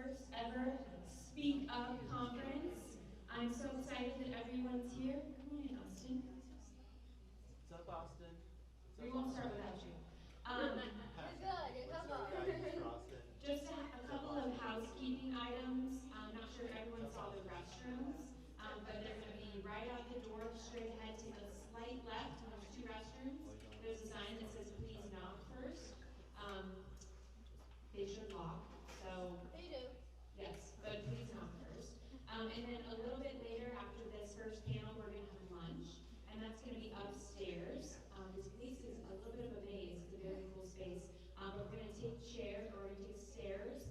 first ever Speak Up conference. I'm so excited that everyone's here. Come on in, Austin. What's up, Austin? We won't start without you. Just a couple of housekeeping items. I'm not sure if everyone saw the restrooms, but they're going to be right out the door, straight ahead, take a slight left, and there's 2 restrooms. There's a sign that says, please knock first. They should lock, so. They do. Yes, but please knock first. And then a little bit later, after this first panel, we're going to have lunch, and that's going to be upstairs. This place is a little bit of a maze. It's a very cool space. But we're going to take chairs, or we're going to take stairs,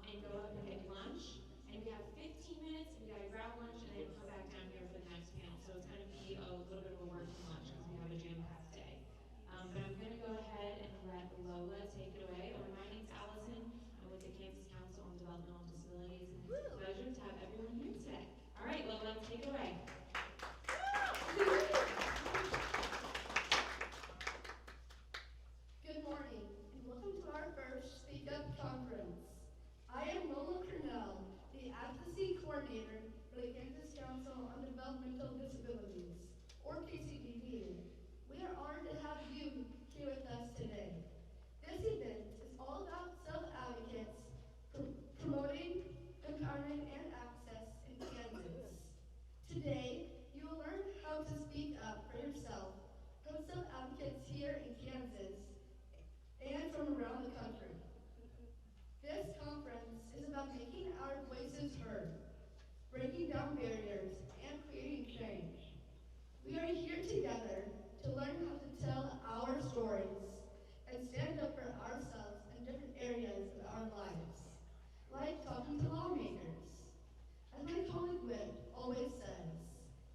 and go up and get lunch. And we have 15 minutes, and we got to grab lunch, and then come back down here for the next panel. So it's going to be a little bit of a working lunch because we have a jam-packed day. But I'm going to go ahead and let Lola take it away. My name's Allison. I'm with the Kansas Council on Developmental Disabilities, and it's a pleasure to have everyone here today. All right, Lola, take it away. Good morning, and welcome to our first Speak Up conference. I am Lola Cornell, the Advocacy Coordinator for the Kansas Council on Developmental Disabilities, or KCDD. We are honored to have you here with us today. This event is all about self-advocates, promoting empowerment and access in Kansas. Today, you will learn how to speak up for yourself from self-advocates here in Kansas and from around the country. This conference is about making our voices heard, breaking down barriers, and creating change. We are here together to learn how to tell our stories and stand up for ourselves in different areas of our lives, like talking to lawmakers. As my colleague Whit always says,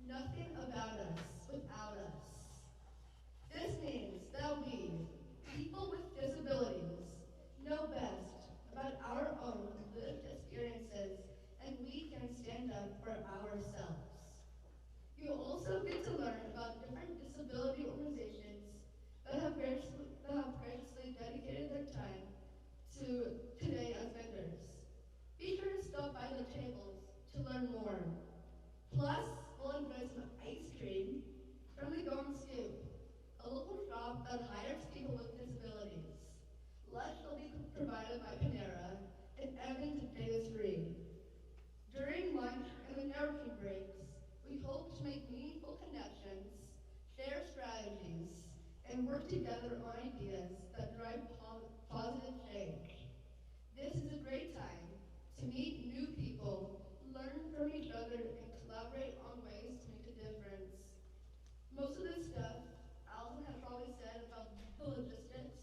nothing about us without us. This means that we, people with disabilities, know best about our own lived experiences, and we can stand up for ourselves. You'll also get to learn about different disability organizations that have graciously dedicated their time to today as vendors. Be sure to stop by the tables to learn more. Plus, we'll enjoy some ice cream from the Golden Scoop, a local shop that hires people with disabilities. Lunch will be provided by Panera, and Evans and Davis Reed. During lunch and the networking breaks, we hope to make meaningful connections, share strategies, and work together on ideas that drive positive change. This is a great time to meet new people, learn from each other, and collaborate on ways to make a difference. Most of this stuff, Allison has probably said about the logistics,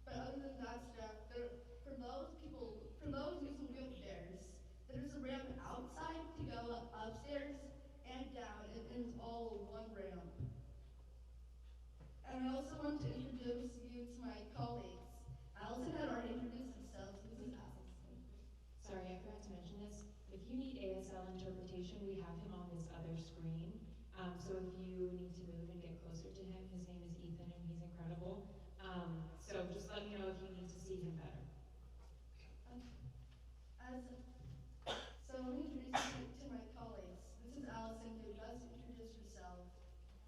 but other than that stuff, for those using wheelchairs, there's a ramp outside to go up upstairs and down, and it's all one ramp. And I also want to introduce you to my colleagues. Allison had already introduced himself, so this is Allison. Sorry, I forgot to mention this. If you need ASL interpretation, we have him on this other screen. So if you need to move and get closer to him, his name is Ethan, and he's incredible. So just let me know if you need to see him better. So let me introduce you to my colleagues. This is Allison, who just introduced herself.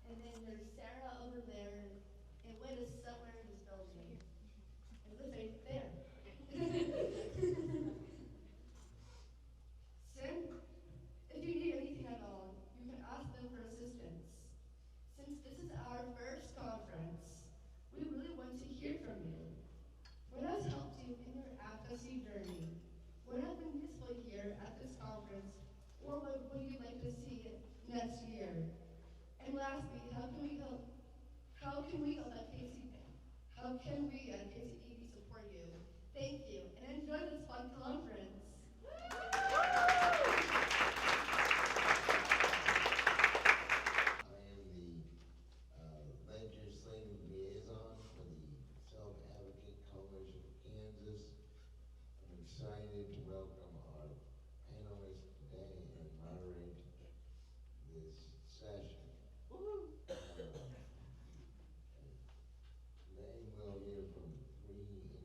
And then there's Sarah over there, and Whit is somewhere in this building. And Whit's right there. If you need anything at all, you can ask them for assistance. Since this is our first conference, we really want to hear from you. What has helped you in your advocacy journey? What has been useful here at this conference, or what would you like to see next year? And lastly, how can we at KCDD support you? Thank you, and enjoy this fun conference. I am the legislative liaison for the Self-Advocate Coalition of Kansas. I'm excited to welcome our panelists today and moderate this session. Today we'll hear from 3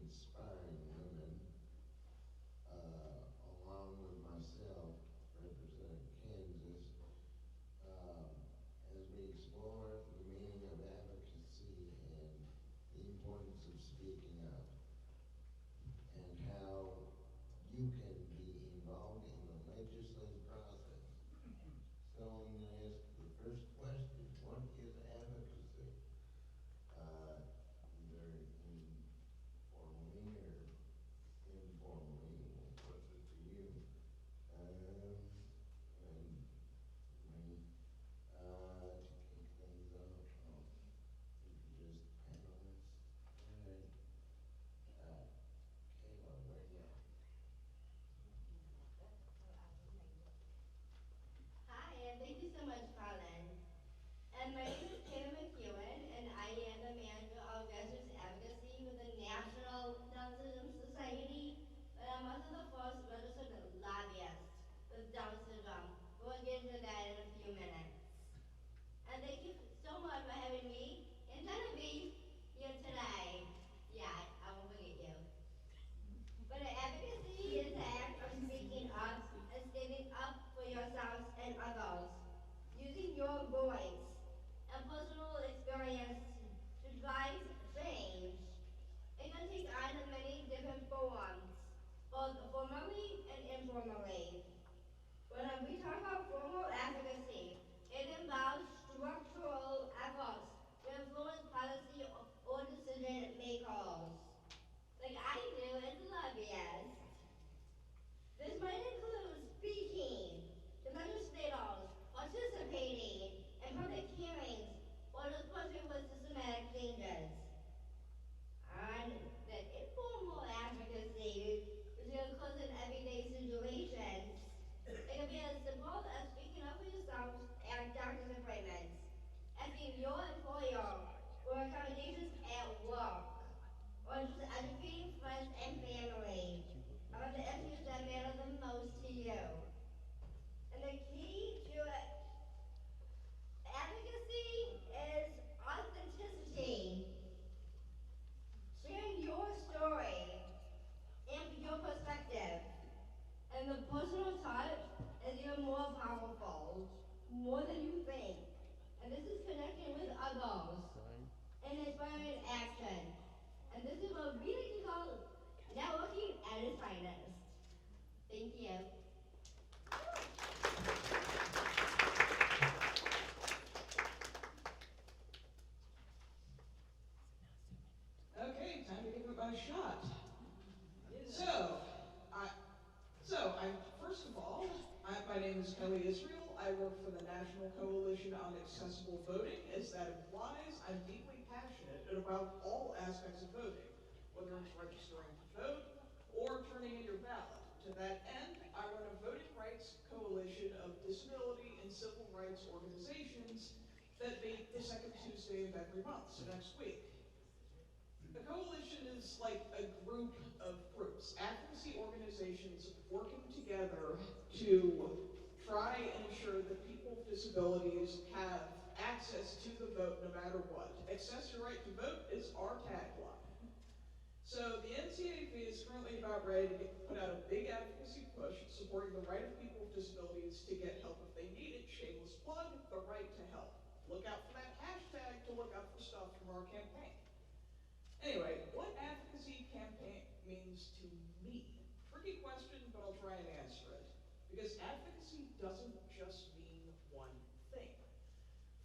inspiring women on you. Okay, time to give it my shot. So, first of all, my name is Kelly Israel. I work for the National Coalition on Accessible Voting. As that implies, I'm deeply passionate about all aspects of voting, whether it's registering to vote or turning in your ballot. To that end, I run a voting rights coalition of disability and civil rights organizations that meet the second Tuesday of every month, so next week. A coalition is like a group of groups, advocacy organizations working together to try and ensure that people with disabilities have access to the vote no matter what. Access your right to vote is our tagline. So the NCAV is currently about ready to put out a big advocacy push supporting the right of people with disabilities to get help if they need it. Shameless plug, the right to help. Look out for that hashtag to look out for stuff from our campaign. Anyway, what advocacy campaign means to me? Tricky question, but I'll try and answer it. Because advocacy doesn't just mean one thing.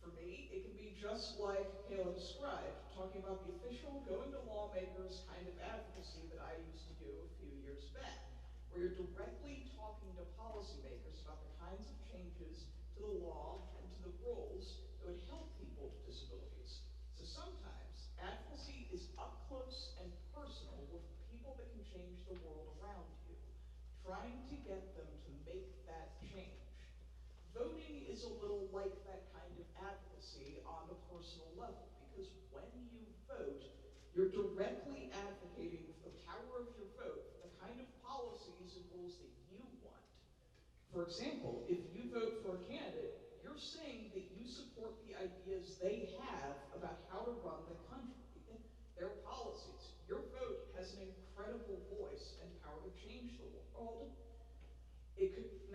For me, it can be just like Kayla described, talking about the official going to lawmakers kind of advocacy that I used to do a few years back, where you're directly talking to policymakers about the kinds of changes to the law and to the rules that would help people with disabilities. So sometimes advocacy is up close and personal with people that can change the world around you, trying to get them to make that change. Voting is a little like that kind of advocacy on a personal level, because when you vote, you're directly advocating with the power of your vote for the kind of policies and rules that you want. For example, if you vote for a candidate, you're saying that you support the ideas they have about how to run the country, their policies. Your vote has an incredible voice and power to change the world.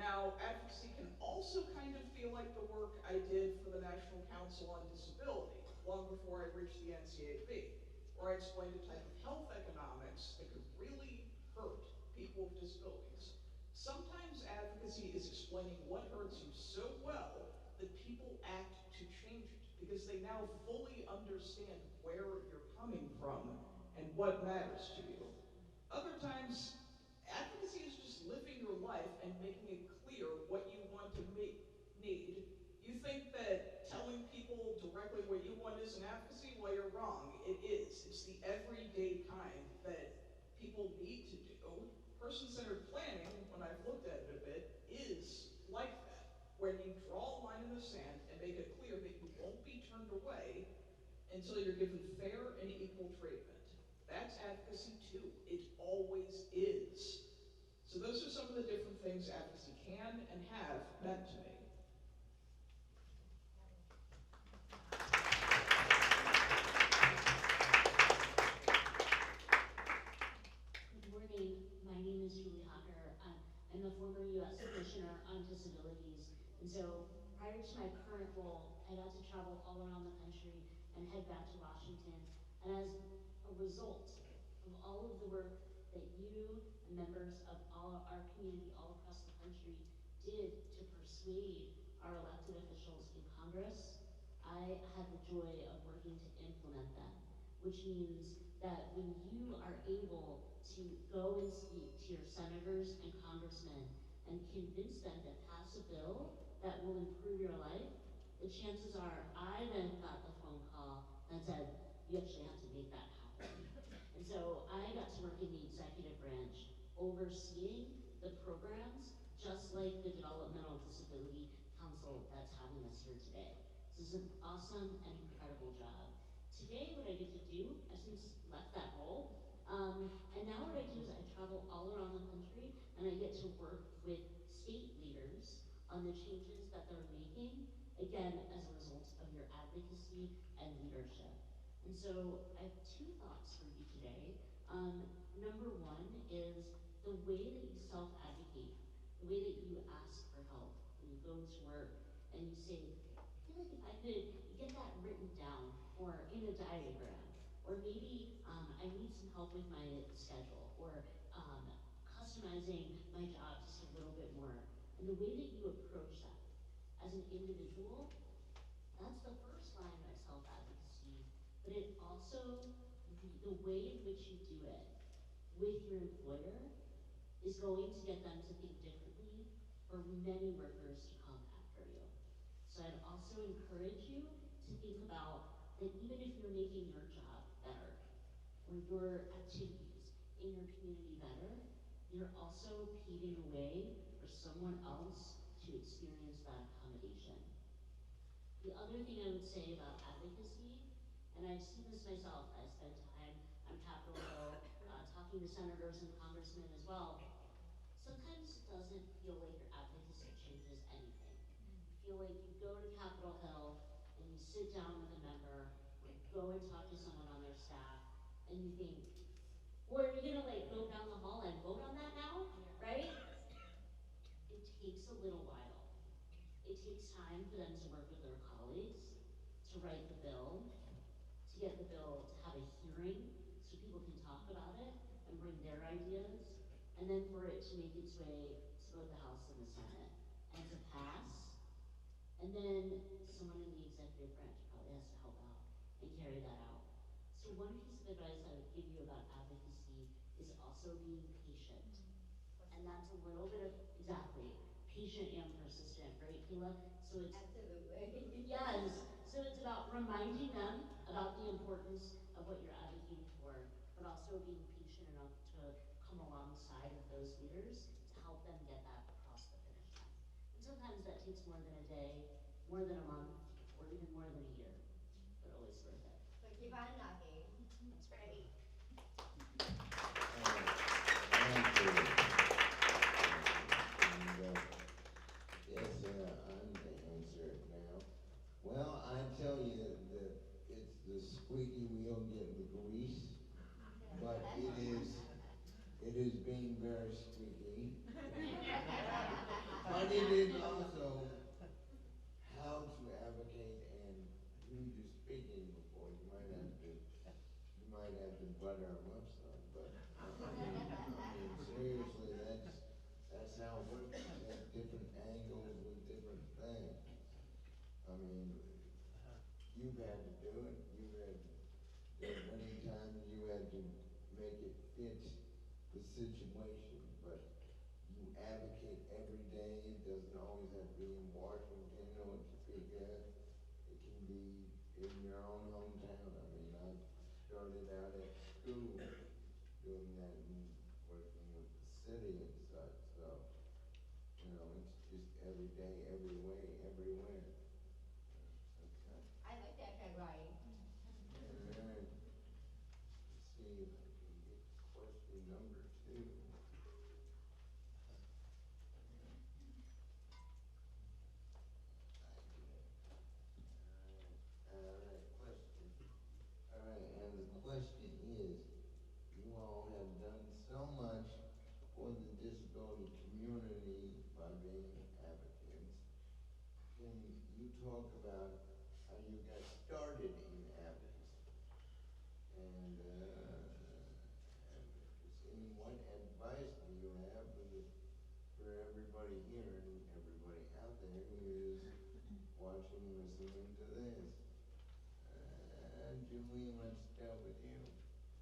Now, advocacy can also kind of feel like the work I did for the National Council on Disability, long before I reached the NCAV, where I explained a type of health economics that could really hurt people with disabilities. Sometimes advocacy is explaining what hurts you so well that people act to change it, because they now fully understand where you're coming from and what matters to you. Other times, advocacy is just living your life and making it clear what you want to need. You think that telling people directly what you want isn't advocacy? Well, you're wrong. It is. It's the everyday kind that people need to do. Person-centered planning, when I've looked at it a bit, is like that, where you draw a line in the sand and make it clear that you won't be turned away until you're given fair and equal treatment. That's advocacy too. It always is. So those are some of the different things advocacy can and have meant to me. Good morning. My name is Hocker. I'm a former U.S. Commissioner on Disabilities. And so prior to my current role, I got to travel all around the country and head back to Washington. And as a result of all of the work that you and members of all our community all across the country did to persuade our elected officials in Congress, I had the joy of working to implement them, which means that when you are able to go and speak to your senators and congressmen and convince them to pass a bill that will improve your life, the chances are I then got the phone call that said, you actually have to make that happen. And so I got to work in the executive branch, overseeing the programs, just like the Developmental Disability Council that's having us here today. This is an awesome and incredible job. Today, what I get to do, I've since left that role, and now what I do is I travel all around the country and I get to work with state leaders on the changes that they're making, again, as a result of your advocacy and leadership. And so I have two thoughts for you today. Number one is the way that you self-advocate, the way that you ask for help when you go to work and you say, I feel like if I could get that written down or in a diagram, or maybe I need some help with my schedule, or customizing my job to sort of little bit more. And the way that you approach that as an individual, that's the first line of self-advocacy, but it also, the way in which you do it with your employer is going to get them to think differently for many workers to come after you. So I'd also encourage you to think about that even if you're making your job better, or your activities in your community better, you're also paving the way for someone else to experience that accommodation. The other thing I would say about advocacy, and I've seen this myself, I spent time on Capitol Hill talking to senators and congressmen as well. Sometimes it doesn't feel like your advocacy changes anything. You feel like you go to Capitol Hill and you sit down with a member, or go and talk to someone on their staff, and you think, well, are you gonna like go down the hall and vote on that now, right? It takes a little while. It takes time for them to work with their colleagues, to write the bill, to get the bill to have a hearing so people can talk about it and bring their ideas, and then for it to make its way to both the House and the Senate, and to pass, and then someone in the executive branch probably has to help out and carry that out. So one piece of advice I would give you about advocacy is also being patient. And that's a little bit of, exactly, patient and persistent, right, Kayla? So it's, Absolutely. yes, so it's about reminding them about the importance of what you're advocating for, but also being patient enough to come alongside of those leaders to help them get that across the finish line. And sometimes that takes more than a day, more than a month, or even more than a year, but always worth it. So keep on knocking. That's right. Thank you. And, yes, I'm to answer it now. Well, I tell you that it's the squeaky wheel getting the grease, but it is being very squeaky. But it is also how to advocate and who you're speaking before. You might have to butter them up some, but I mean seriously, that's how it works. You take different angles with different things. I mean, you've had to do it. There are many times you had to make it fit the situation, but you advocate every day. It doesn't always have to be in Washington or Topeka. It can be in your own hometown. I mean, I started out at school doing that and working with the city and such. So, you know, it's just every day, every way, everywhere. Okay. I like that tagline. All right. Let's see if I can get question number 2. Alright, question. Alright, and the question is, you all have done so much for the disability community by being advocates. Can you talk about how you got started in advocacy? And what advice do you have for everybody here and everybody out there who is watching, listening to this? Julie, let's start with you.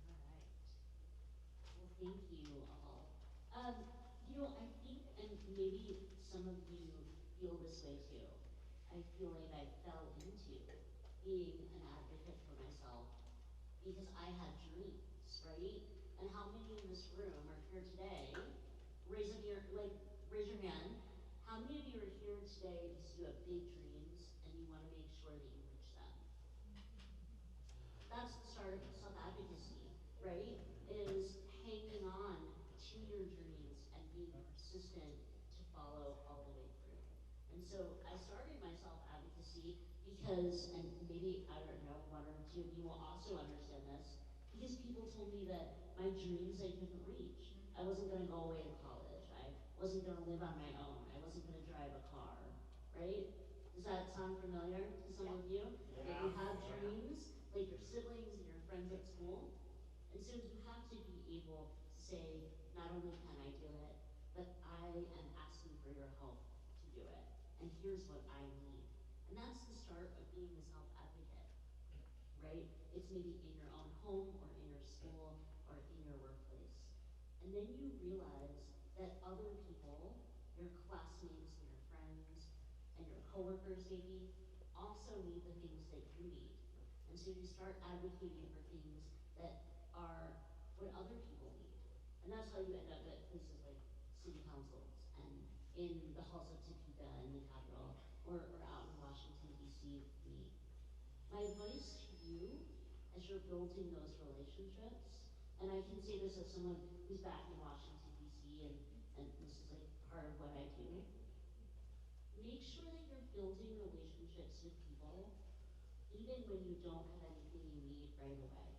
All right. Well, thank you all. You know, I think, and maybe some of you feel this way too, I feel like I fell into being an advocate for myself because I had dreams, right? And how many in this room are here today? Raise your hand. How many of you are here today because you have big dreams and you want to make sure that you reach them? That's the start of self-advocacy, right? Is hanging on to your dreams and being persistent to follow all the way through. And so I started my self-advocacy because, and maybe, I don't know, one or two of you will also understand this, because people told me that my dreams I couldn't reach. I wasn't gonna go away to college. I wasn't gonna live on my own. I wasn't gonna drive a car, right? Does that sound familiar to some of you? That you have dreams, like your siblings and your friends at school? And so you have to be able to say, not only can I do it, but I am asking and here's what I need. And that's the start of being a self-advocate, right? It's maybe in your own home or in your school or in your workplace. And then you realize that other people, your classmates and your friends and your coworkers maybe, also need the things that you need. And so you start advocating for things that are what other people need. And that's how you end up at places like city councils and in the halls of Topeka and the Capitol, or out in Washington, D.C. with me. My advice to you as you're building those relationships, and I can say this as someone who's back in Washington, D.C., and this is like part of what I do, make sure that you're building relationships with people even when you don't have anything you need right away.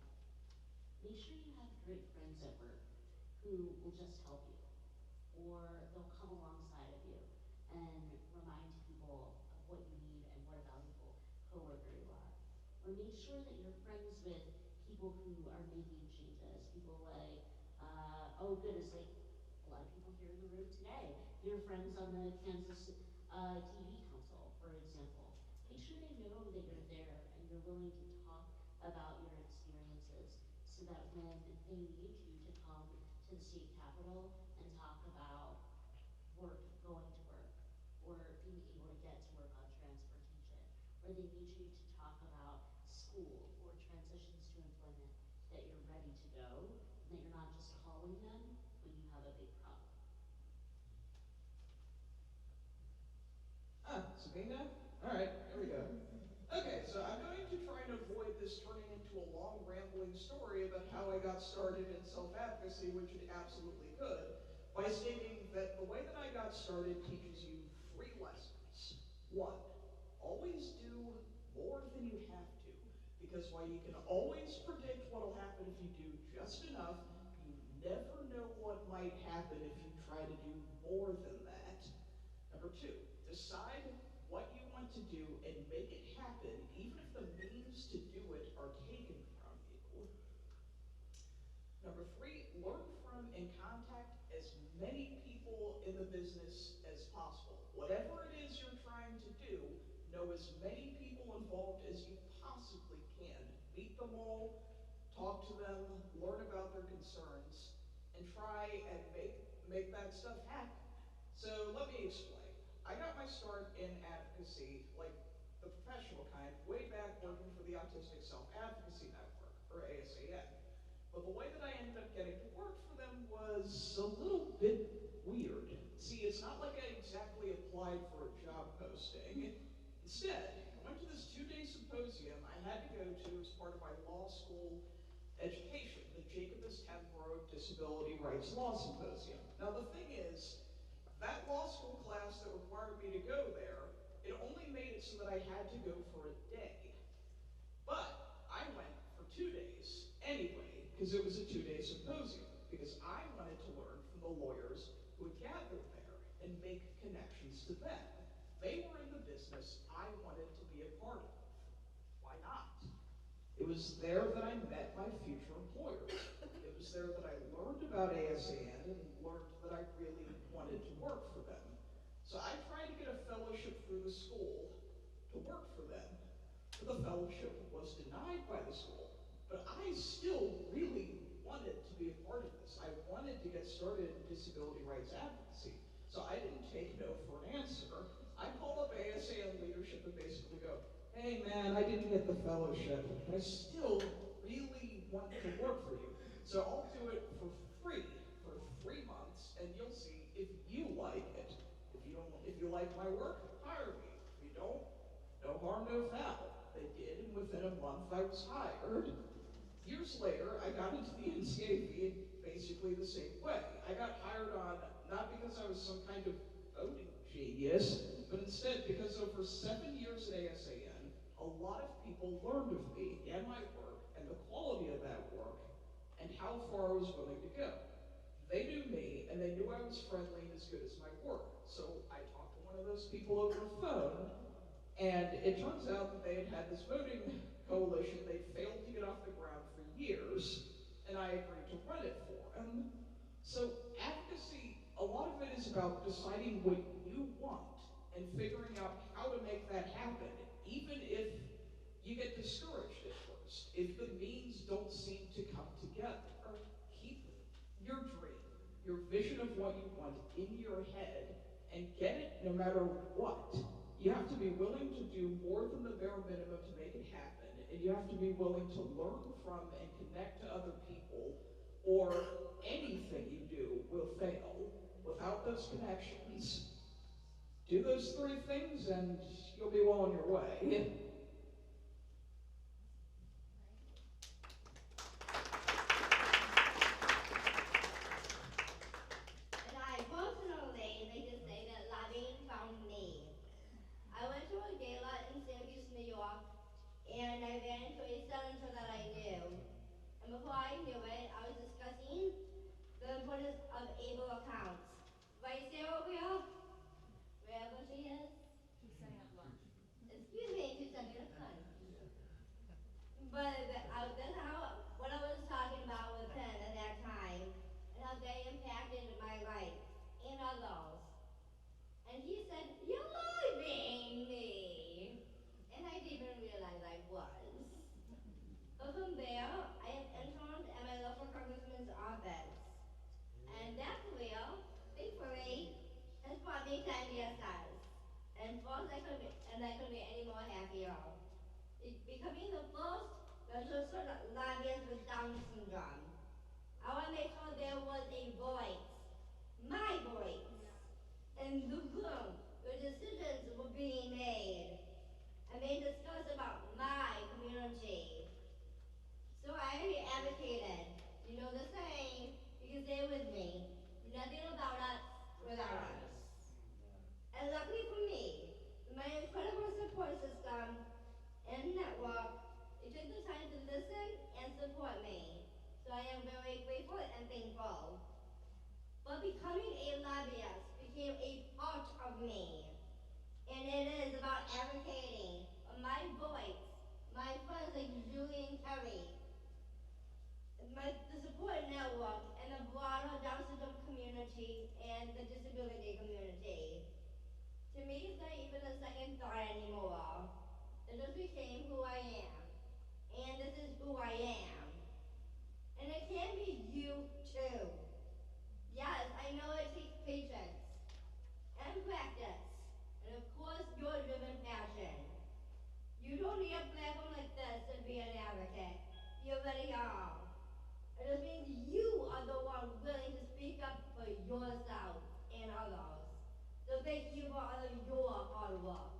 Make sure you have great friends at work who will just help you, or they'll come alongside of you and remind people of what you need and what a valuable coworker you are. Or make sure that you're friends with people who are making changes, people like, oh goodness, like a lot of people here in the room today, your friends on the Kansas TV Council, for example. Make sure they know that you're there and you're willing to talk about your experiences so that when they need you to come to the state capitol and talk about work, going to work, or being able to get to work on transportation, or they need you to talk about school or transitions to employment, that you're ready to go, and that you're not just calling them when you have a big problem. It's a me now? All right, here we go. Okay, so I'm going to try and avoid this turning into a long rambling story about how I got started in self-advocacy, which it absolutely could, by stating that the way that I got started teaches you 3 lessons. 1, always do more than you have to, because while you can always predict what will happen if you do just enough, you never know what might happen if you try to do more than that. Number 2, decide what you want to do and make it happen, even if the means to do it are taken from you. Number 3, learn from and contact as many people in the business as possible. Whatever it is you're trying to do, know as many people involved as you possibly can. Meet them all, talk to them, learn about their concerns, and try and make that stuff happen. So let me explain. I got my start in advocacy, like the professional kind, way back working for the Autistic Self-Advocacy Network, or ASAN. But the way that I ended up getting to work for them was a little bit weird. See, it's not like I exactly applied for a job posting. Instead, I went to this 2-day symposium I had to go to as part of my law school education, the Jacobus Temboro Disability Rights Law Symposium. Now the thing is, that law school class that required me to go there, it only made it so that I had to go for a day. But I went for 2 days anyway, because it was a 2-day symposium, because I wanted to learn from the lawyers who had gathered there and make connections to them. They were in the business I wanted to be a part of. Why not? It was there that I met my future employers. It was there that I learned about ASAN and learned that I really wanted to work for them. So I tried to get a fellowship through the school to work for them. But the fellowship was denied by the school. But I still really wanted to be a part of this. I wanted to get started in disability rights advocacy. So I didn't take no for an answer. I called up ASAN leadership and basically go, hey man, I didn't get the fellowship, but I still really want to work for you. So I'll do it for free for 3 months, and you'll see if you like it. If you like my work, hire me. If you don't, no harm, no foul. They did, and within a month I was hired. Years later, I got into the NCAV basically the same way. I got hired on, not because I was some kind of voting genius, but instead because over 7 years at ASAN, a lot of people learned of me and my work and the quality of that work and how far I was willing to go. They knew me and they knew I was friendly and as good as my work. So I talked to one of those people over the phone, and it turns out that they had had this voting coalition they failed to get off the ground for years, and I agreed to run it for them. So advocacy, a lot of it is about deciding what you want and and figuring out how to make that happen, even if you get discouraged at first, if the means don't seem to come together. Keep your dream, your vision of what you want in your head, and get it no matter what. You have to be willing to do more than the bare minimum to make it happen, and you have to be willing to learn from and connect to other people, or anything you do will fail. Without those connections, do those 3 things and you'll be well on your way. And I personally like to say that lobbying found me. I went to a gala in Syracuse, New York, and I ran into a senator that I knew. And before I knew it, I was discussing the importance of able accounts. Right, Sarah? Wherever she is? She's setting up lunch. Excuse me, she's setting up lunch. But that's how, what I was talking about with him at that time, and how they impacted my life and others. And he said, "You're leaving me." And I didn't realize I was. But from there, I have interned at my local congressman's office. And that career, thankfully, has brought me to NDSS. And first, I couldn't be any more happier. Becoming the first registered lobbyist with Down syndrome. I want to make sure there was a voice, my voice, in the room where decisions were being made and being discussed about my community. So I advocated. You know the saying, you can say it with me, nothing about us without us. And luckily for me, my incredible support system and network, it took the time to listen and support me. So I am very grateful and thankful. But becoming a lobbyist became a part of me. And it is about advocating my voice, my friends like Julie and Kerry, the support network, and the broader Down syndrome community and the disability community. To me, it's not even a second thought anymore. It just became who I am. And this is who I am. And it can be you too. Yes, I know it takes patience and practice, and of course your driven passion. You don't need a platform like this to be an advocate. You already are. It just means you are the one willing to speak up for yourself and others. So thank you for all of your hard work.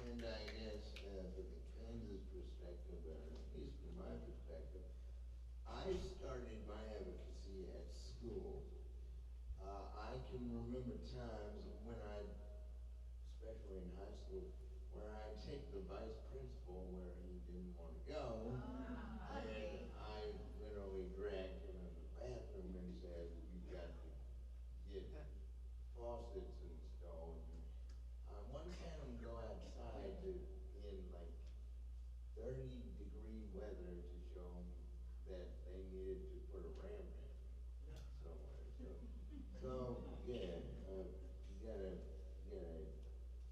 And I guess, from the Kansas perspective, at least from my perspective, I started my advocacy at school. I can remember times when especially in high school, where I'd take the vice principal where he didn't want to go, and I literally dragged him in the bathroom and said, "You've got to get faucets installed." Once had them go outside in like 30-degree weather to show them that they needed to put a ramp in somewhere. So yeah, you gotta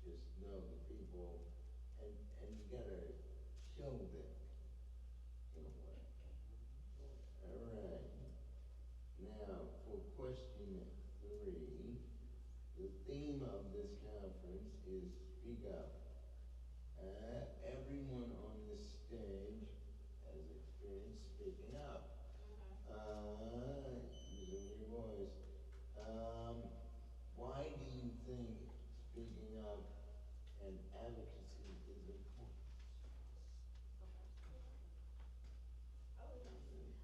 just know the people, and you gotta show them in a way. All right. Now for question 3. The theme of this conference is Speak Up. Everyone on this stage has experience speaking up. Using your voice. Why do you think speaking up and advocacy is important?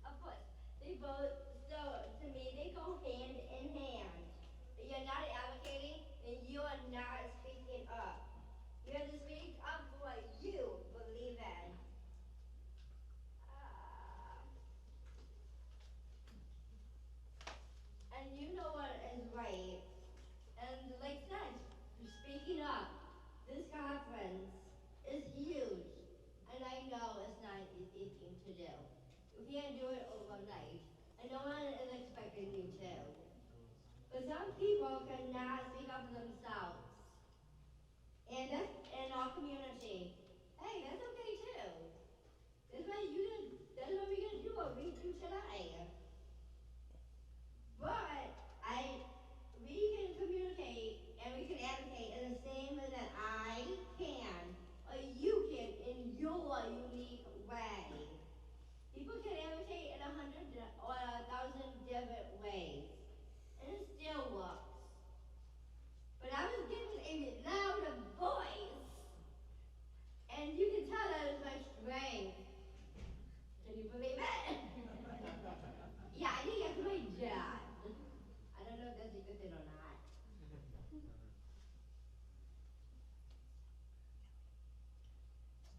Of course, they both, so to me, they go hand in hand. If you're not advocating, then you are not speaking up. You have to speak up for what you believe in. And you know what is right. And like that, you're speaking up. can't do it overnight, and no one is expecting you to. But some people cannot speak up for themselves. And that's in our community. Hey, that's okay too. That's what we're gonna do what we do today. But we can communicate and we can advocate in the same way that I can, or you can in your unique way. People can advocate in 100 or 1,000 different ways, and it still works. But I was given a louder voice, and you can tell that is my strength. Can you believe it? Yeah, I think that's my dad. I don't know if that's a good thing or not.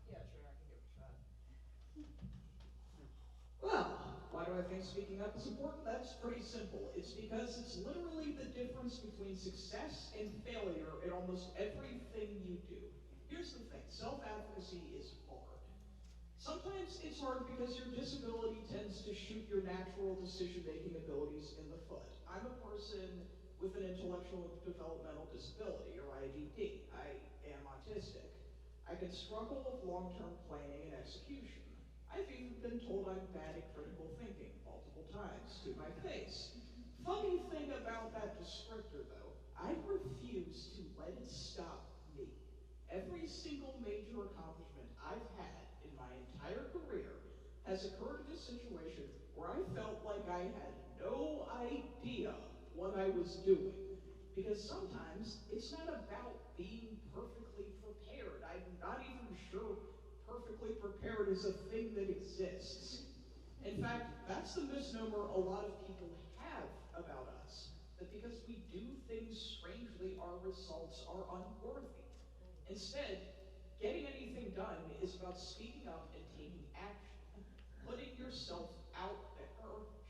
Yeah, sure, I can give it a shot. Well, why do I think speaking up is important? That's pretty simple. It's because it's literally the difference between success and failure in almost everything you do. Here's the thing, self-advocacy is hard. Sometimes it's hard because your disability tends to shoot your natural decision-making abilities in the foot. I'm a person with an intellectual developmental disability, or IDD. I am autistic. I can struggle with long-term planning and execution. I've even been told I'm bad at critical thinking multiple times to my face. Funny thing about that descriptor, though, I refuse to let it stop me. Every single major accomplishment I've had in my entire career has occurred in a situation where I felt like I had no idea what I was doing. Because sometimes it's not about being perfectly prepared. I'm not even sure perfectly prepared is a thing that exists. In fact, that's the misnomer a lot of people have about us, that because we do things strangely, our results are unworthy. Instead, getting anything done is about speaking up and taking action, putting yourself out there,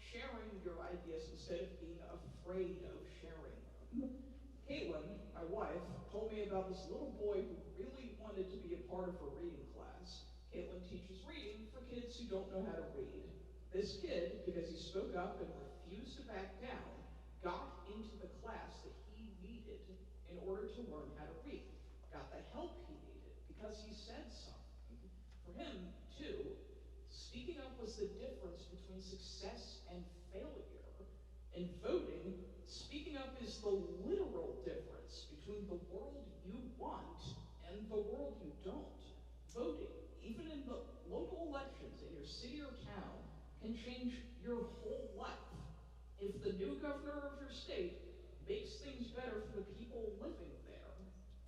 sharing your ideas instead of being afraid of sharing them. Caitlin, my wife, told me about this little boy who really wanted to be a part of her reading class. Caitlin teaches reading for kids who don't know how to read. This kid, because he spoke up and refused to back down, got into the class that he needed in order to learn how to read, got the help he needed because he said something. For him, too, speaking up was the difference between success and failure. In voting, speaking up is the literal difference between the world you want and the world you don't. Voting, even in the local elections in your city or town, can change your whole life. If the new governor of your state makes things better for the people living there,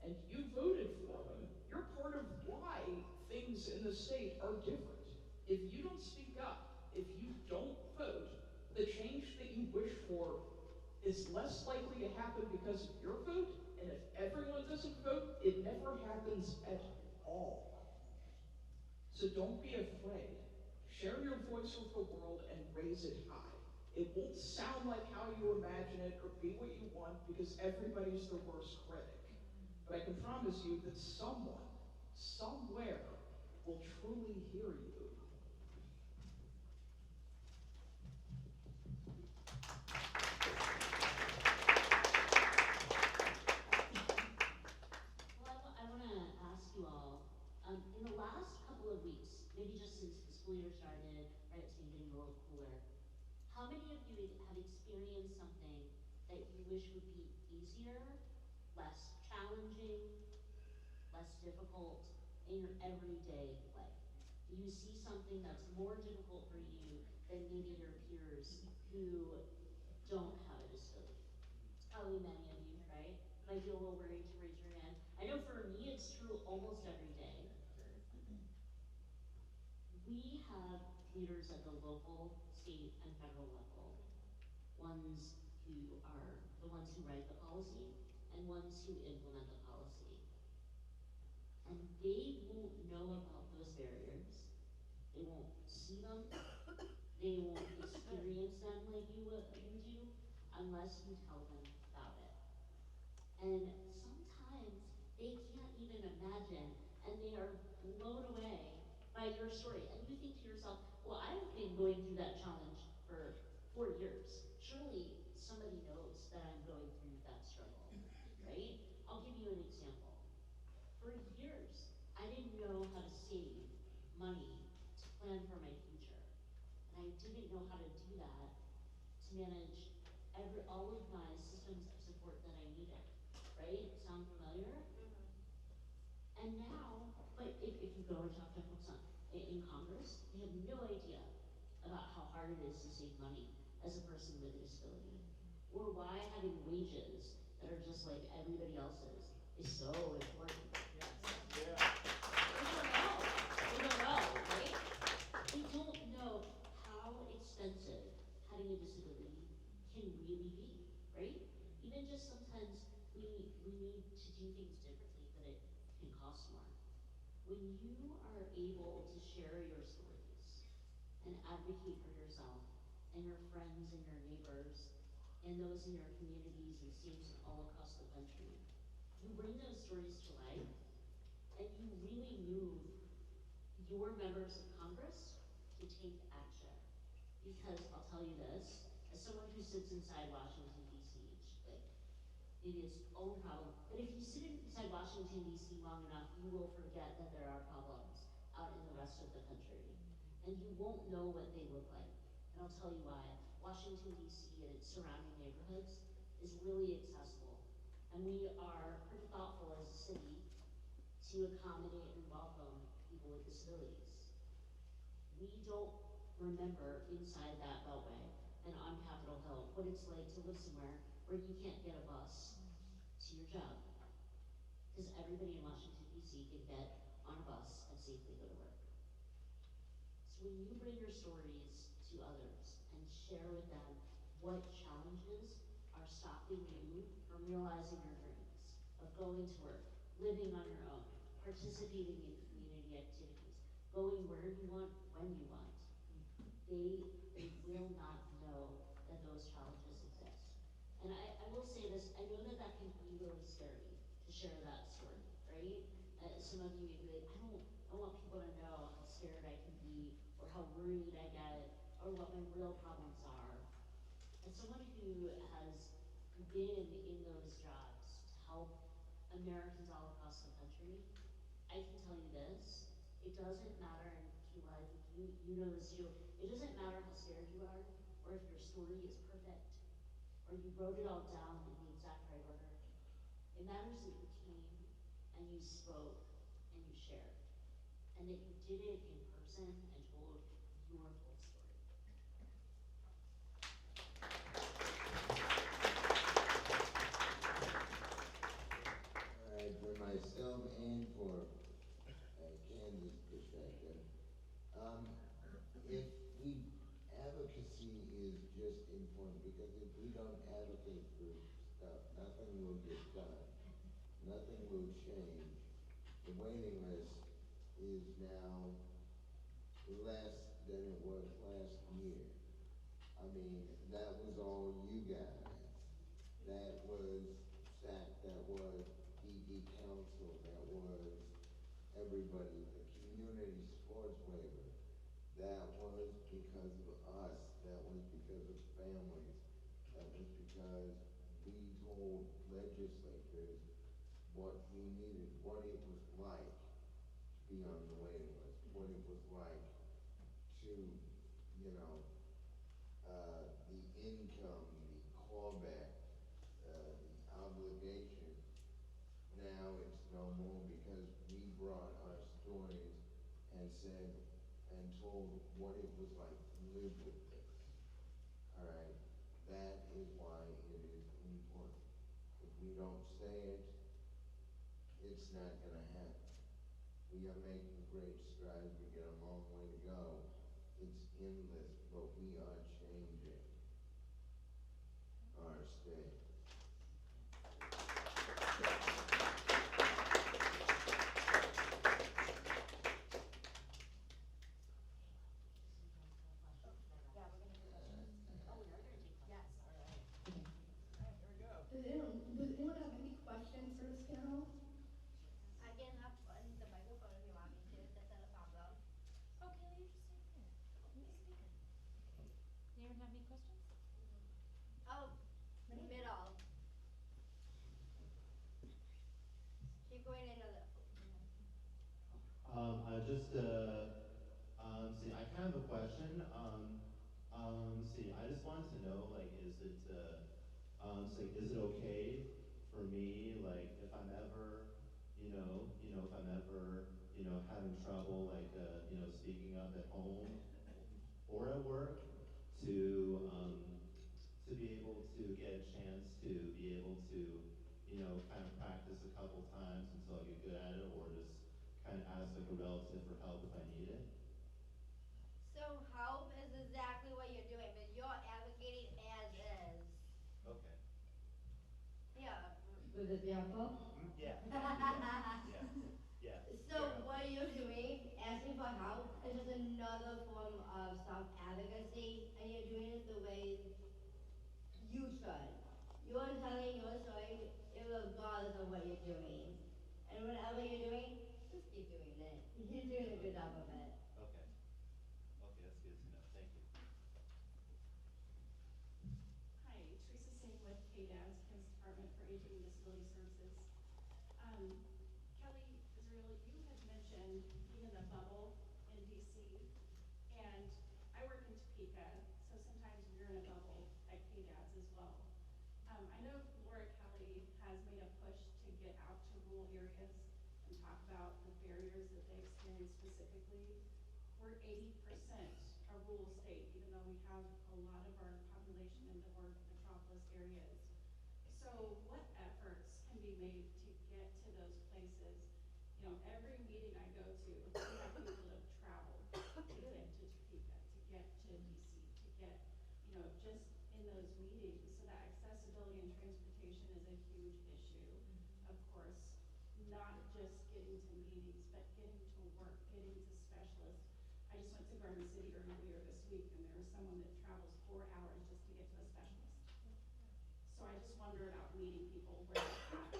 and you voted for him, you're part of why things in the state are different. If you don't speak up, if you don't vote, the change that you wish for is less likely to happen because of your vote, and if everyone doesn't vote, it never happens at all. So don't be afraid. Share your voice with the world and raise it high. It won't sound like how you imagine it or be what you want because everybody's the worst critic. But I can promise you that someone, somewhere, will truly hear you. Well, I want to ask you all, in the last couple of weeks, maybe just since the school year started, right, it's been getting a little cooler, how many of you have experienced something that you wish would be easier, less challenging, less difficult in your everyday life? Do you see something that's more difficult for you than maybe your peers who don't have a disability? It's probably many of you, right? Might be a little worried to raise your hand. I know for me it's true almost every day. We have leaders at the local, state, and federal level. Ones who are the ones who write the policy and ones who implement the policy. And they won't know about those barriers. They won't see them. They won't experience them like you do unless you tell them about it. And sometimes they can't even imagine and they are blown away by your story. And you think to yourself, well, I've been going through that challenge for 4 years. Surely somebody knows that I'm going through that struggle, right? I'll give you an example. For years, I didn't know how to save money to plan for my future. And I didn't know how to do that to manage all of my systems of support that I needed, right? Sound familiar? And now, but if you go and talk to folks in Congress, they have no idea about how hard it is to save money as a person with a disability, or why having wages that are just like everybody else's is so important. Yeah. They don't know, right? They don't know how expensive having a disability can really be, right? Even just sometimes we need to do things differently, but it can cost more. When you are able to share your stories and advocate for yourself and your friends and your neighbors and those in your communities and states all across the country, you bring those stories to life and you really move your members of Congress to take action. Because I'll tell you this, as someone who sits inside Washington, D.C. like, maybe it's its own problem, but if you sit inside Washington, D.C. long enough, you will forget that there are problems out in the rest of the country. And you won't know what they look like. And I'll tell you why. Washington, D.C. and its surrounding neighborhoods is really accessible. And we are pretty thoughtful as a city to accommodate and welcome people with disabilities. We don't remember inside that beltway and on Capitol Hill what it's like to live somewhere where you can't get a bus to your job. Because everybody in Washington, D.C. can get on a bus and safely go to work. So when you bring your stories to others and share with them what challenges are stopping you from realizing your dreams of going to work, living on your own, participating in community activities, going where you want, when you want, they will not know that those challenges exist. And I will say this, I know that that can be really scary to share that story, right? Some of you may be like, I want people to know how scared I can be, or how worried I get, or what my real problems are. As someone who has been in those jobs to help Americans all across the country, I can tell you this, it doesn't matter, and Kayla, I think you know this too, it doesn't matter how scared you are, or if your story is perfect, or you wrote it all down in the exact right order. It matters that you came, and you spoke, and you shared, and that you did it in person and told your full story. All right, for myself and for Candace's perspective, if advocacy is just important, because if we don't advocate for stuff, nothing will get done, nothing will change. The waiting list is now less than it was last year. I mean, that was all you guys. That was SAC, that was DD Council, that was everybody, the community sports waiver. That was because of us, that was because of families, that was because we told legislators what we needed, what it was like to be on the waiting list, what it was like to, the income, the callback, the obligation. Now it's no more because we brought our stories and said, and told what it was like to live with this. All right? That is why it is important. If we don't say it, it's not going to happen. We are making great strides. We got a long way to go. It's endless, but we are changing our state. Does anyone have any questions for this panel? I can have the microphone if you want me to. That's not a problem. Oh, Kayla, you just sit here. just see, I kind of have a question. See, I just wanted to know, like, is it okay for me, like, if I'm ever, if I'm ever, having trouble, like, speaking up at home or at work, to be able to get a chance to be able to, kind of practice a couple times until I get good at it, or just kind of ask like a relative for help if I need it. So help is exactly what you're doing, but you're advocating as is. Okay. Yeah. Would it be helpful? Yeah. Yeah. So what you're doing, asking for help, is just another form of self-advocacy, and you're doing it the way you should. You're telling your story regardless of what you're doing. And whatever you're doing, just keep doing it. You're doing a good job of it. Okay. Okay, that's good to know. Thank you. Hi, Teresa Singh with KDAS, Kansas Department for Aging and Disability Services. Kelly Israel, you had mentioned being in the bubble in DC, and I work in Topeka, so sometimes we're in a bubble at KDAS as well. I know Laura Kelly has made a push to get out to rural areas and talk about the barriers that they experience specifically. We're 80% a rural state, even though we have a lot of our population in the more metropolis areas. So what efforts can be made to get to those places? Every meeting I go to, we have people that have traveled to get to Topeka, to get to DC, to get, just in those meetings. So that accessibility and transportation is a huge issue. Of course, not just getting to meetings, but getting to work, getting to specialists. I just went to Garden City earlier this week, and there was someone that travels 4 hours just to get to a specialist. So I just wonder about meeting people where they're at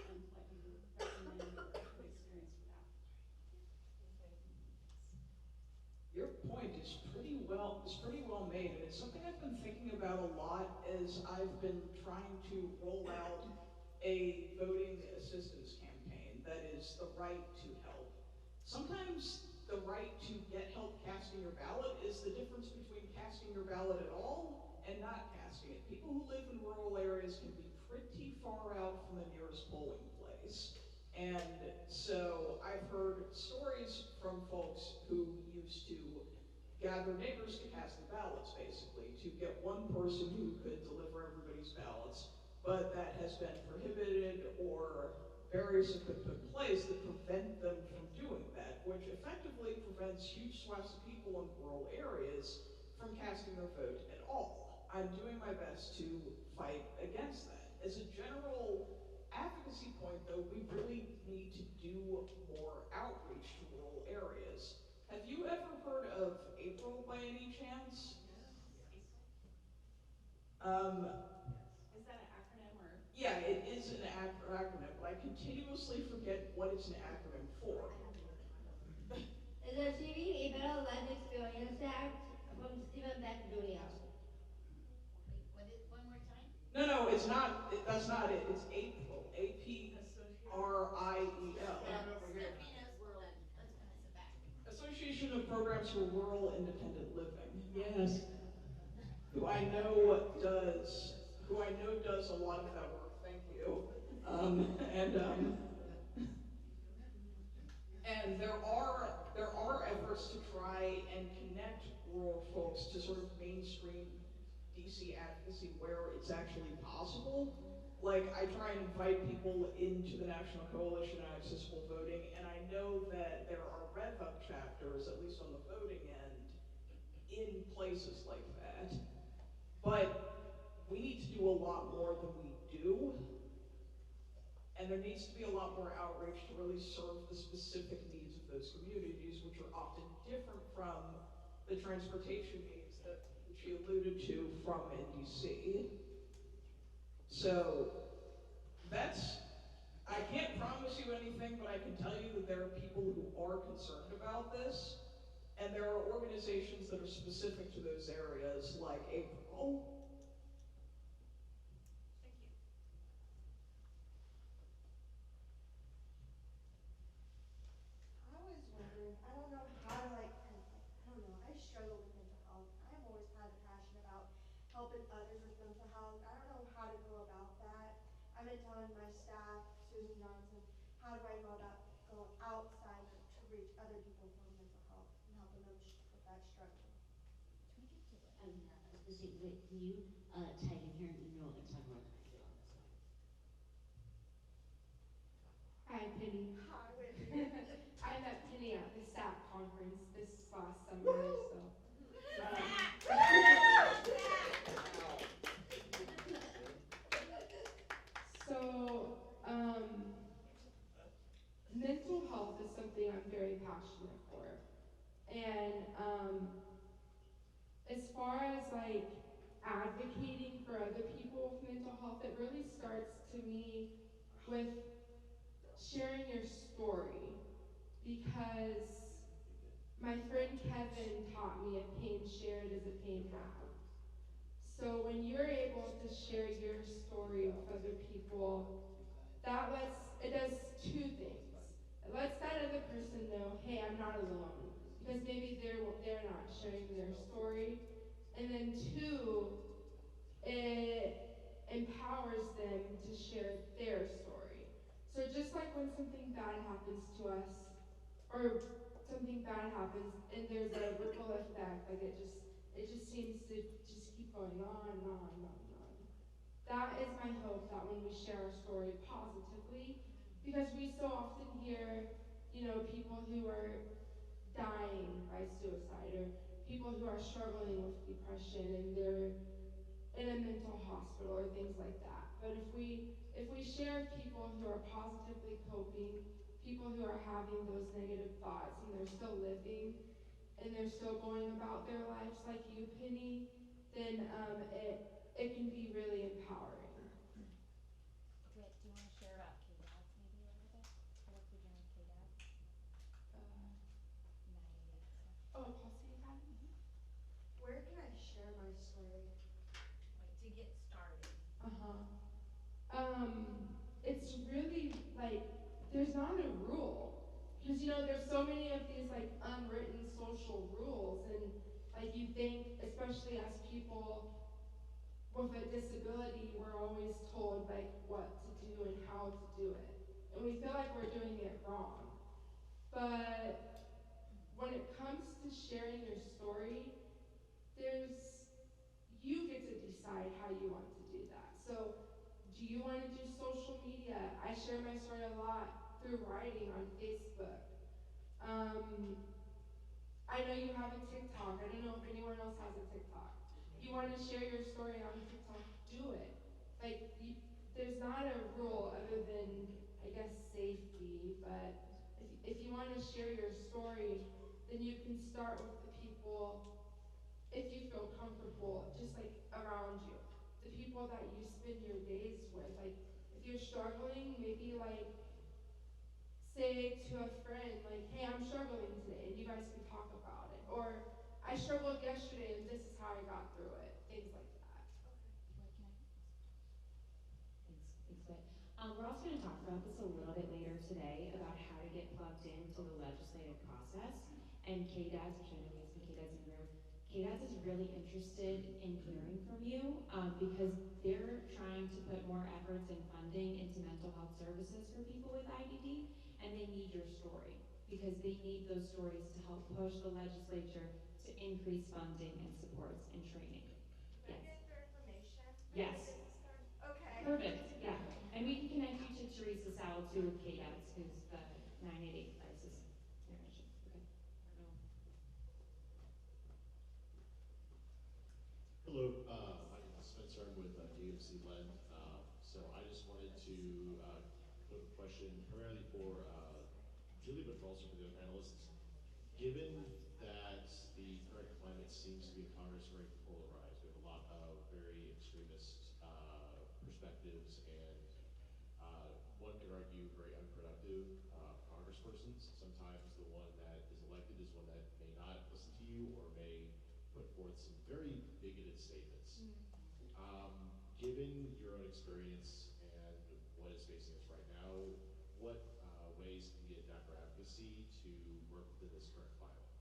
and what you recommend or could experience for that. Your point is pretty well made, and it's something I've been thinking about a lot as I've been trying to roll out a voting assistance campaign that is the right to help. Sometimes the right to get help casting your ballot is the difference between casting your ballot at all and not casting it. People who live in rural areas can be pretty far out from the nearest polling place. And so I've heard stories from folks who used to gather neighbors to cast the ballots, basically, to get one person who could deliver everybody's ballots, but that has been prohibited, or barriers have been put in place that prevent them from doing that, which effectively prevents huge swaths of people in rural areas from casting their vote at all. I'm doing my best to fight against that. As a general advocacy point, though, we really need to do more outreach to rural areas. Have you ever heard of April by any chance? Is that an acronym or? Yeah, it is an acronym, but I continuously forget what it's an acronym for. Is achieving a better life experience act from Stephen Beck Jr. What is, one more time? No, it's not. That's not it. It's April. APRIEL. Association of Programs for Rural Independent Living. Yes. Who I know does a lot of that work. Thank you. And there are efforts to try and connect rural folks to sort of mainstream DC advocacy where it's actually possible. Like, I try and invite people into the National Coalition on Accessible Voting, and I know that there are RevUp chapters, at least on the voting end, in places like that. But we need to do a lot more than we do, and there needs to be a lot more outreach to really serve the specific needs of those communities, which are often different from the transportation needs that she alluded to from NDC. So I can't promise you anything, but I can tell you that there are people who are concerned about this, and there are organizations that are specific to those areas, like April. Thank you. I was wondering, I don't know with others with mental health. I don't know how to go about that. I've been telling my staff, Susan Johnson, how do I go about going outside to reach other people for mental health and helping them with that struggle. Wait, can you tag in here and you'll talk about on this one? Hi, Penny. Hi, Whitney. I met Penny at the SAP conference this last summer, so. Mental health is something I'm very passionate for. And as far as like advocating for other people with mental health, it really starts to me with sharing your story. Because my friend Kevin taught me a pain shared is a pain halved. So when you're able to share your story with other people, it does two things. It lets that other person know, hey, I'm not alone, because maybe they're not sharing their story. And then two, it empowers them to share their story. So just like when something bad happens to us, or something bad happens, and there's a ripple effect, like it just seems to just keep going on and on and on and on. That is my hope, that when we share our story positively, because we so often hear, people who are dying by suicide, or people who are struggling with depression and they're in a mental hospital or things like that. But if we share people who are positively coping, people who are having those negative thoughts and they're still living and they're still going about their lives like you, Penny, then it can be really empowering. Wait, do you want to share about KDADs maybe a little bit? The work you're doing with KDADs? 988 stuff. Oh, Policy Academy? Where can I share my story? Like to get started. It's really like, there's not a rule. Because there's so many of these like unwritten social rules, and like you think, especially as people with a disability, we're always told like what to do and how to do it. And we feel like we're doing it wrong. But when it comes to sharing your story, you get to decide how you want to do that. So do you want to do social media? I share my story a lot through writing on Facebook. I know you have a TikTok. I don't know if anyone else has a TikTok. You want to share your story on TikTok, do it. There's not a rule other than, I guess, safety, but if you want to share your story, then you can start with the people, if you feel comfortable, just like around you. The people that you spend your days with. Like, if you're struggling, maybe like, say to a friend, like, hey, I'm struggling today, and you guys can talk about it. Or, I struggled yesterday, and this is how I got through it. Things like that. Thanks, Whit. We're also going to talk about this a little bit later today, about how to get plugged into the legislative process. And KDADS, which I know we have some KDADS in the room, KDADS is really interested in hearing from you because they're trying to put more efforts and funding into mental health services for people with IDD, and they need your story because they need those stories to help push the legislature to increase funding and supports and training. Can I get their information? Yes. Okay. Perfect, yeah. And we can connect you to Teresa Sal too with KDADS, who's the 988 crisis intervention. Okay. Hello, my name is Spencer. I'm with AFC Lend. So I just wanted to put a question primarily for Julie, but also for the other panelists. Given that the current climate seems to be in Congress very polarized, we have a lot of very extremist perspectives and one could argue very unproductive congresspersons. Sometimes the one that is elected is one that may not listen to you or may put forth some very bigoted statements. Given your own experience and what is facing us right now, what ways can you get done for advocacy to work within this current climate?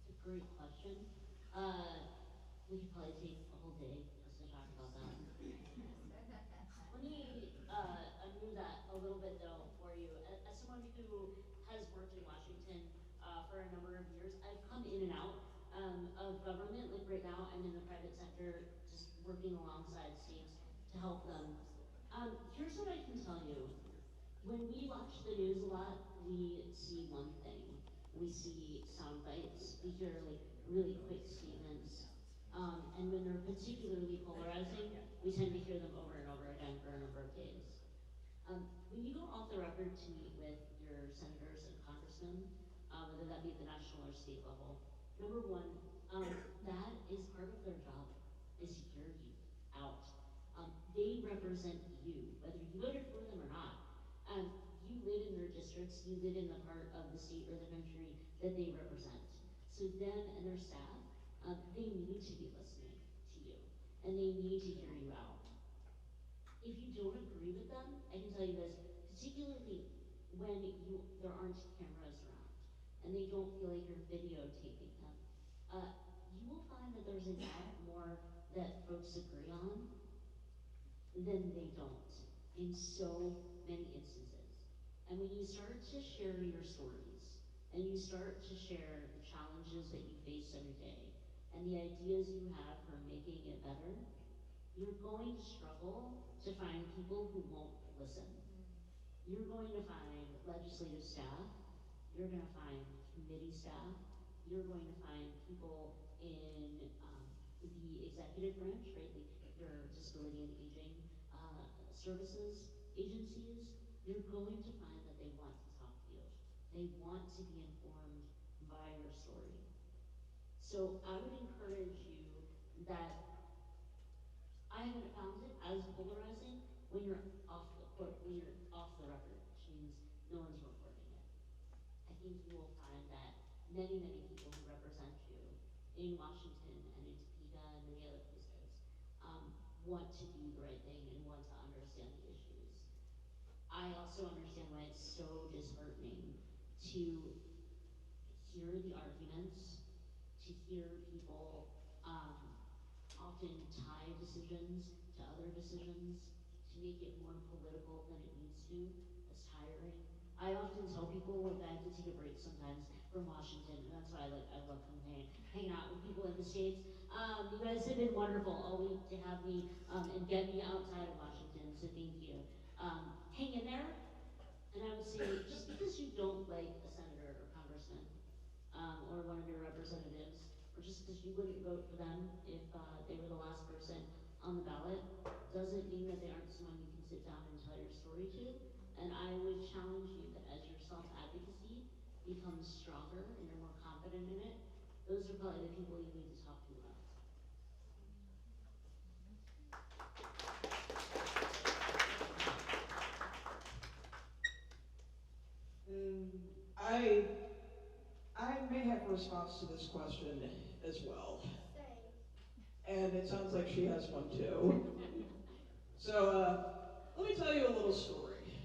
It's a great question. we could probably take a whole day just to talk about that. Let me move that a little bit though for you. As someone who has worked in Washington for a number of years, I've come in and out of government. Like right now, I'm in the private sector, just working alongside states to help them. Here's what I can tell you. When we watch the news a lot, we see one thing. We see sound bites. We hear like really quick statements. And when they're particularly polarizing, we tend to hear them over and over again for a number of days. When you go off the record to meet with your senators and congressmen, whether that be at the national or state level, number one, that is part of their job, is to hear you out. They represent you, whether you voted for them or not. You live in their districts, you live in the part of the state or the country that they represent. So them and their staff, they need to be listening to you, and they need to hear you out. If you don't agree with them, I can tell you this, particularly when there aren't cameras around, and they don't feel like you're videotaping them, you will find that there's a lot more that folks agree on than they don't, in so many instances. And when you start to share your stories, and you start to share the challenges that you face every day, and the ideas you have for making it better, you're going to struggle to find people who won't listen. You're going to find legislative staff, you're going to find committee staff, you're going to find people in the executive branch, right, like your disability and aging services agencies. You're going to find that they want to talk to you. They want to be informed by your story. So I would encourage you that I haven't found it as polarizing when you're off the record, which means no one's recording it. I think you will find that many, many people who represent you in Washington and in Topeka and many other places want to do the right thing and want to understand the issues. I also understand why it's so disheartening to hear the arguments, to hear people often tie decisions to other decisions, to make it more political than it needs to. It's tiring. I often tell people that I have to take a break sometimes from Washington, and that's why I love coming hanging out with people in the States. You guys have been wonderful all week to have me and get me outside of Washington, so thank you. Hang in there, and I would say, just because you don't like a senator or congressman or one of your representatives, or just because you wouldn't vote for them if they were the last person on the ballot, doesn't mean that they aren't someone you can sit down and tell your story to. And I would challenge you that as your self-advocacy becomes stronger and you're more confident in it, those are probably the people you need to talk to about. I may have a response to this question as well. And it sounds like she has one too. So let me tell you a little story.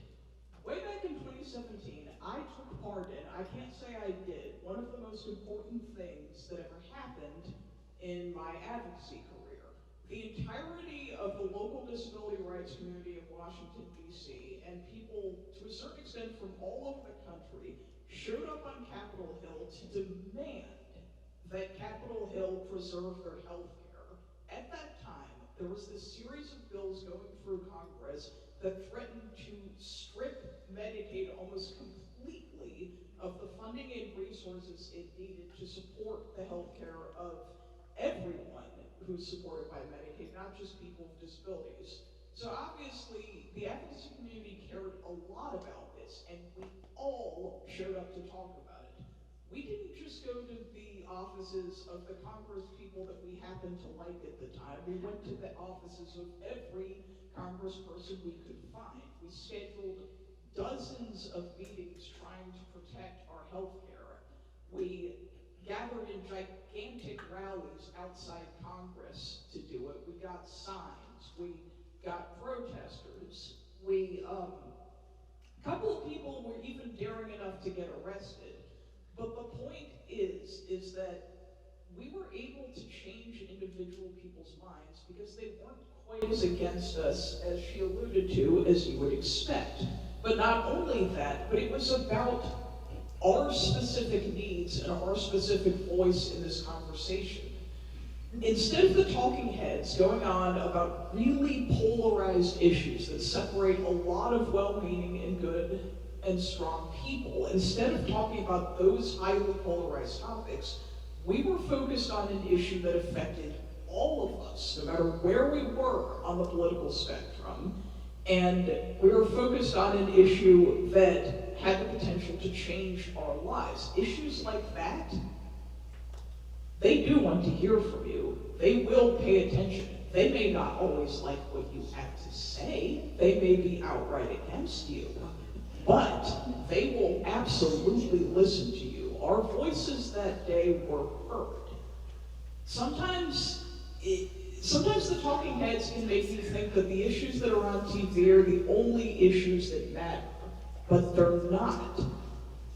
Way back in 2017, I took part in, I can't say I did, one of the most important things that ever happened in my advocacy career. The entirety of the local disability rights community of Washington, D.C., and people, to a certain extent from all over the country, showed up on Capitol Hill to demand that Capitol Hill preserve their health care. At that time, there was this series of bills going through Congress that threatened to strip Medicaid almost completely of the funding and resources it needed to support the health care of everyone who's supported by Medicaid, not just people with disabilities. So obviously, the advocacy community cared a lot about this, and we all showed up to talk about it. We didn't just go to the offices of the Congress people that we happened to like at the time. We went to the offices of every congressperson we could find. We scheduled dozens of meetings trying to protect our health care. We gathered in gigantic rallies outside Congress to do it. We got signs. We got protesters. A couple of people were even daring enough to get arrested. But the point is that we were able to change individual individual people's minds because they weren't quite as against us as she alluded to as you would expect. But not only that, but it was about our specific needs and our specific voice in this conversation. Instead of the talking heads going on about really polarized issues that separate a lot of well-meaning and good and strong people, instead of talking about those highly polarized topics, we were focused on an issue that affected all of us, no matter where we were on the political spectrum, and we were focused on an issue that had the potential to change our lives. Issues like that, they do want to hear from you. They will pay attention. They may not always like what you have to say. They may be outright against you. But they will absolutely listen to you. Our voices that day were heard. Sometimes the talking heads can make you think that the issues that are on TV are the only issues that matter, but they're not.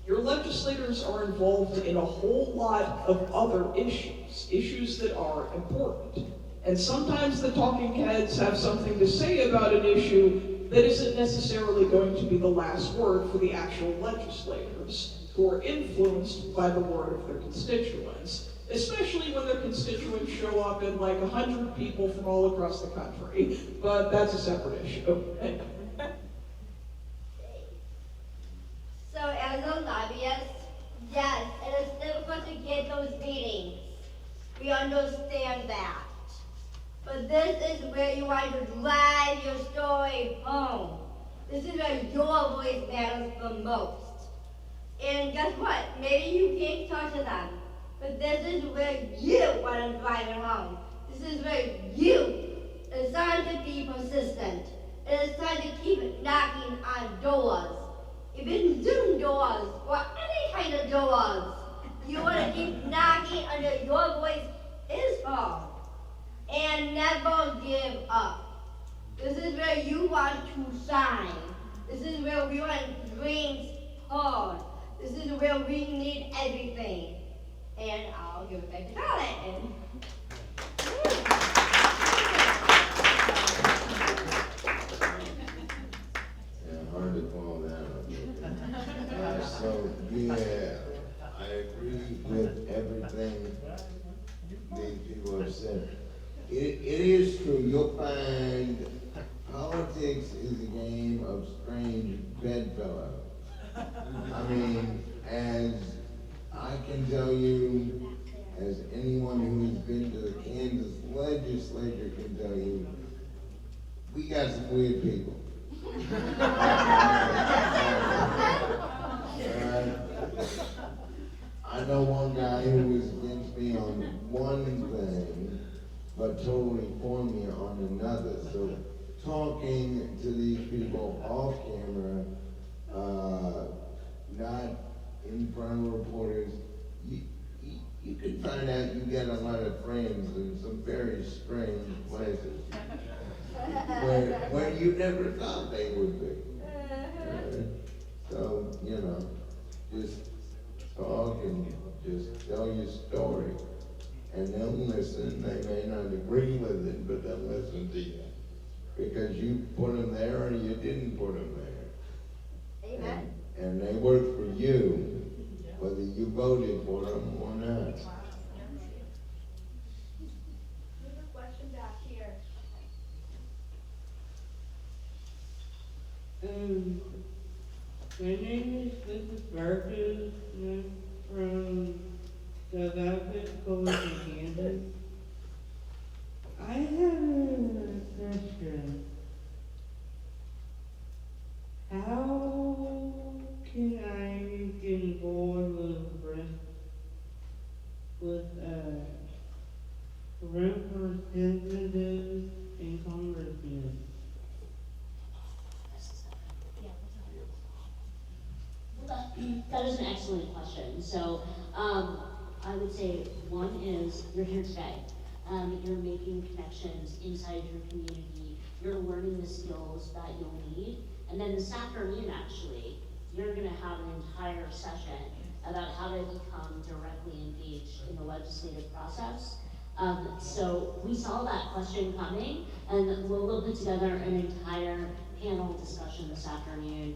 Your legislators are involved in a whole lot of other issues that are important. And sometimes the talking heads have something to say about an issue that isn't necessarily going to be the last word for the actual legislators who are influenced by the word of their constituents, especially when their constituents show up in like 100 people from all across the country. But that's a separate issue. So as a lobbyist, yes, it is difficult to get those meetings. We understand that. But this is where you want to drive your story home. This is where your voice matters the most. And guess what? Maybe you can't talk to them, but this is where you want to drive it home. This is where you, it's time to be persistent. It is time to keep knocking on doors. Even Zoom doors, or any kind of doors. You want to keep knocking until your voice is heard. And never give up. This is where you want to shine. This is where we want dreams heard. This is where we need everything. And I'll give it back to Colin. Yeah, hard to follow that up. So, yeah, I agree with everything these people have said. It is true, you'll find politics is a game of strange bedfellows. I mean, as I can tell you, as anyone who's been to the Kansas legislature can tell you, we got some weird people. I know one guy who was against me on one thing, but totally for me on another. So talking to these people off camera, not in front of reporters, you can find out you get a lot of friends in some very strange places where you never thought they would be. So, you know, just talk and just tell your story. And they'll listen. They may not agree with it, but they'll listen to you. Because you put them there or you didn't put them there. Amen. And they work for you, whether you voted for them or not. We have a question back here. My name is Mrs. Marcus. I'm from the Advocacy Kansas. I have a question. How can I get involved with representatives and congressmen? That is an excellent question. So, I would say one is you're here today. You're making connections inside your community. You're learning the skills that you'll need. And then this afternoon, actually, you're going to have an entire session about how to become directly engaged in the legislative process. So we saw that question coming, and Lola put together an entire panel discussion this afternoon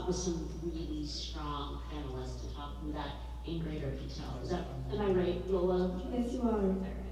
with some really strong panelists to talk through that in greater detail. Am I right, Lola? Yes, you are.